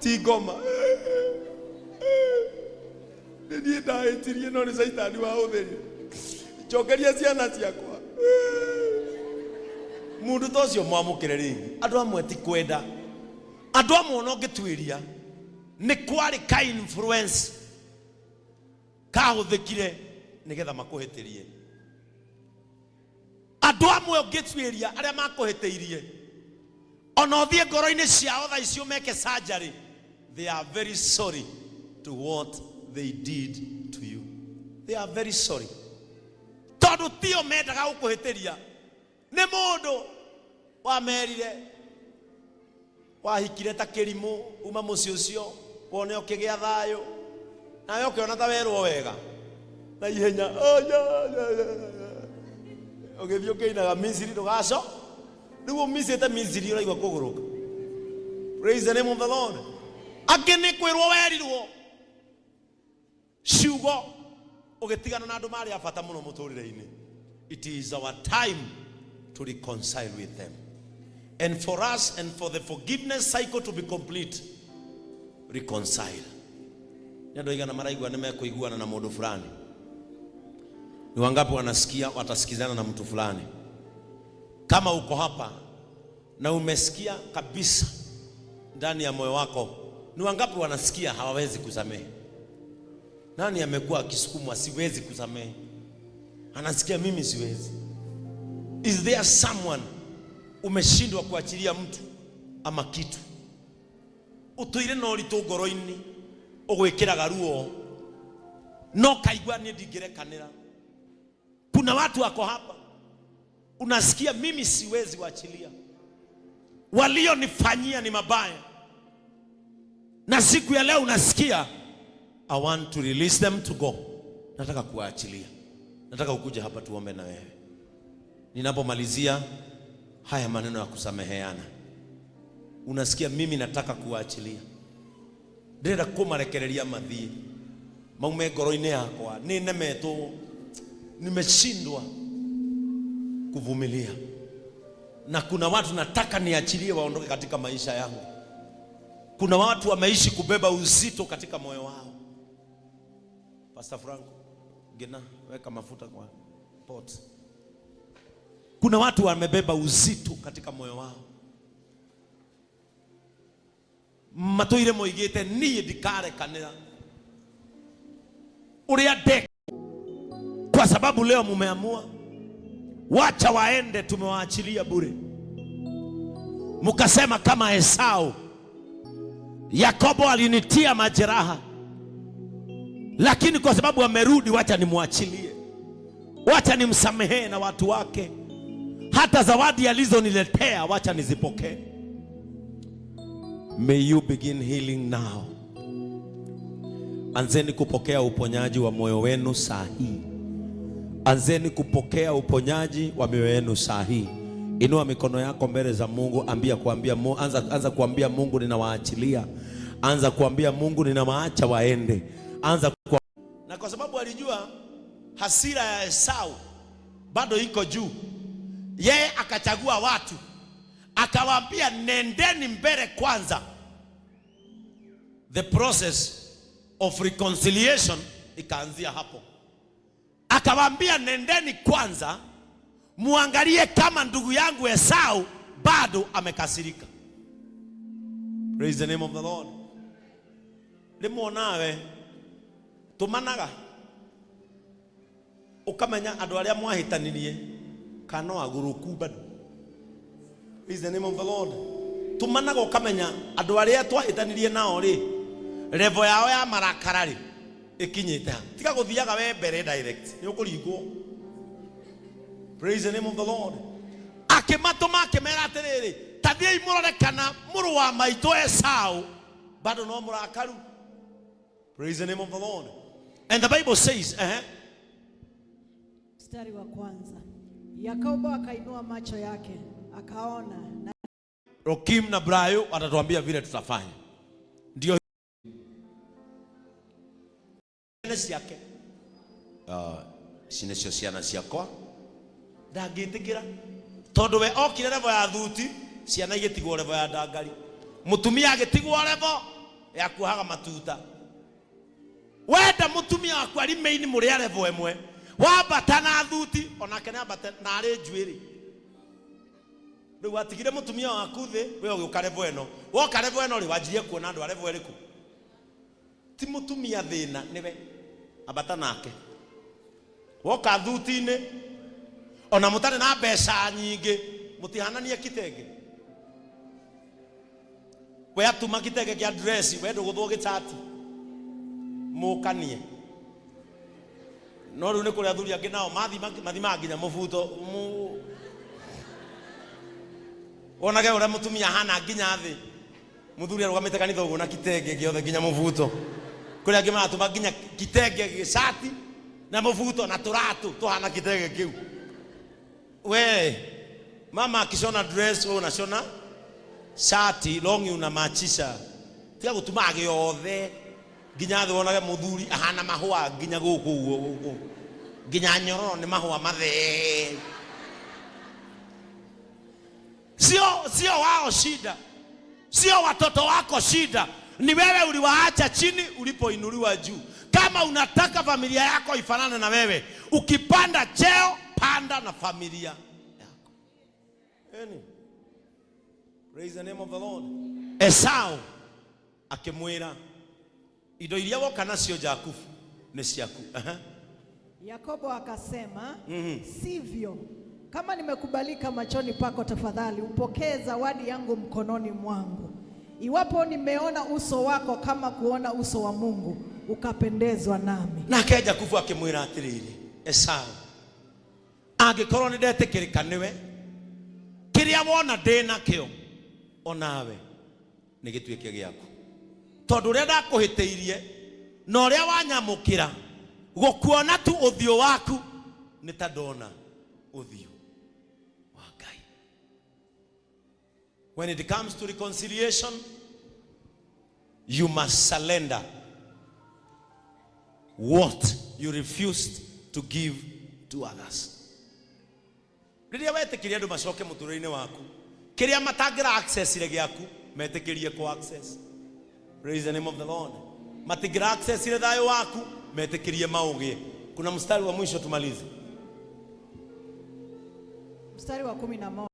ti ngoma ni ndaĩtirie no nĩ Saitani wa ũtheri njokeria ciana ciakwa mundu tocio mwamũkĩre rĩngĩ andũ amwe ti kwenda andũ amwe no ngĩtuĩria nĩ kwarĩ ka influence kahũthĩkire nĩgetha makũhĩtĩrie andũ amwe ngĩtuĩria arĩa makũhĩtĩirie ona ũthiĩ ngoro-inĩ ciao thaa icio meke surgery they are very sorry to what they did to you. They are very sorry. Tondũ tio mendaga gũkũhĩtĩria nĩ mũndũ wamerire wahikire ta kĩrimũ uma mũciĩ ũcio wone ũkĩgĩa thayũ nawe ũkĩona ta werwo wega na ihenya ũgĩthiĩ ũkĩinaga Misiri ndũgaco rĩu ũmicĩte Misiri ũraigua kũgũrũka. Praise the name of the Lord. Angĩ nĩ kwĩrwo werirwo ciugo ũgĩtigana na andũ marĩ a bata mũno mũtũrĩre-inĩ. It is our time to reconcile with them, and for us and for the forgiveness cycle to be complete, reconcile. Nĩ andũ aigana maraigua nĩ mekũiguana na mũndũ fulani? Ni wangapi wanasikia watasikizana na mtu fulani? Kama uko hapa na umesikia kabisa ndani ya moyo wako, ni wangapi wanasikia hawawezi kusamehe? Nani amekuwa akisukumwa siwezi kusamehe? Anasikia mimi siwezi. Is there someone umeshindwa kuachilia mtu ama kitu? Utuire no ritu ngoro-ini ugwikiraga ruo no kaigwa ni ndingirekanira. Kuna watu wako hapa unasikia mimi siwezi kuachilia, walionifanyia ni mabaya, na siku ya leo unasikia I want to release them to go. Nataka kuachilia. Nataka ukuje hapa tuombe na wewe. Ninapomalizia haya maneno ya kusameheana, unasikia mimi nataka kuachilia, ndĩrenda kũmarekereria mathii maume ngoro-inĩ yakwa, nĩ nemetwo, nimeshindwa kuvumilia, na kuna watu nataka niachilie waondoke katika maisha yangu. Kuna watu wameishi kubeba uzito katika moyo wao. Pastor Franco, gena weka mafuta kwa pot. Kuna watu wamebeba uzito katika moyo wao. Matoire moigete niĩ ndikarekanĩra uria ndeka, kwa sababu leo mumeamua wacha waende, tumewaachilia bure. Mukasema kama Esau, Yakobo alinitia majeraha, lakini kwa sababu amerudi wacha nimwachilie, wacha nimsamehe na watu wake, hata zawadi alizoniletea wacha nizipokee. May you begin healing now. Anzeni kupokea uponyaji wa moyo wenu saa hii. Anzeni kupokea uponyaji wa mioyo yenu saa hii. Inua mikono yako mbele za Mungu, anza kuambia Mungu ninawaachilia. Anza kuambia Mungu ninawaacha waende. Na kwa sababu alijua hasira ya Esau bado iko juu, yeye akachagua watu, akawaambia nendeni mbele kwanza. The process of reconciliation ikaanzia hapo. Akawaambia nendeni kwanza muangalie kama ndugu yangu Esau bado amekasirika. Praise the name of the Lord. Limuonawe tumanaga ukamenya andu aria mwahitanirie kana aguruku bado. Praise the name of the Lord. Tumanaga ukamenya andu aria twahitanirie nao ri level yao ya marakara ri ikinyite tiga guthiaga we mbere direct ni ukuringwo. Praise the name of the Lord. Akimatuma akimera atiriri tathiai murore kana muru wa maito Esau bado no murakaru. Praise the name of the Lord. And the Bible says, mstari wa kwanza, Yakobo akainua macho yake akaona. Rokim na Brayo watatuambia vile tutafanya. Ndio nesi yake sinesio ciana ciakwa ndagitikira tondu we okire level ya thuti ciana igitigwo level ya ndangari, mutumia agitigwo level ya kuhaga matuta. Wenda mutumia waku ari main muri ya level emwe wambata na thuti onake na ambata na ari njuiri. Riu watigire mutumia waku thi we ugiuka level eno. Woka level eno ri wanjirie kuona andu a level eriku. Ti mutumia thina niwe ambata nake. Woka thuti-ini ona mutane na mbeca nyingi mutihananie kitenge. We atuma kitenge kia dress we nduguthwo gicati mukanie. No riu ni kuria athuri angi nao mathima nginya mubuto onage uria mutumia hana nginya thi muthuri arugamite kanitha uguo na kitenge giothe nginya mubuto. Kuria angi maratuma nginya kitenge gicati na mubuto na turatu tuhana kitenge kiu. We mama akishona dress wewe unashona shati longi unamachisha. Tiga gutuma giothe nginya thi wonage muthuri ahana mahua nginya guku guo nginya nyororo ni mahua mathe. Sio wao shida, sio watoto wako shida, ni wewe uliwaacha chini ulipoinuliwa juu. Kama unataka familia yako ifanane na wewe, ukipanda cheo panda na familia yako. Praise the name of the Lord. Esau akimwira indo iria woka nacio Jakubu ni ciaku. Yakobo akasema sivyo, kama nimekubalika machoni pako, tafadhali upokee zawadi yangu mkononi mwangu. Iwapo nimeona uso wako kama kuona uso wa Mungu, ukapendezwa nami. Nake Jakubu akimwira atiriri, Esau, angikorwo ni ndetikirika niwe, kiria wona ndina kio onawe ni gituike giaku. Tondu ria ndakuhitiirie no ria wanyamukira gukuona tu uthio waku ni ta ndona uthio wa Ngai. When it comes to reconciliation, you must surrender what you refused to give to others. Riria wetikiria andu macoke muturire-ini waku, kiria matangira access ile giaku metikirie ku access. Praise the name of the Lord. Matingira access ile thayo waku metikirie maugie. Kuna mstari wa mwisho tumalize. Mstari wa 11.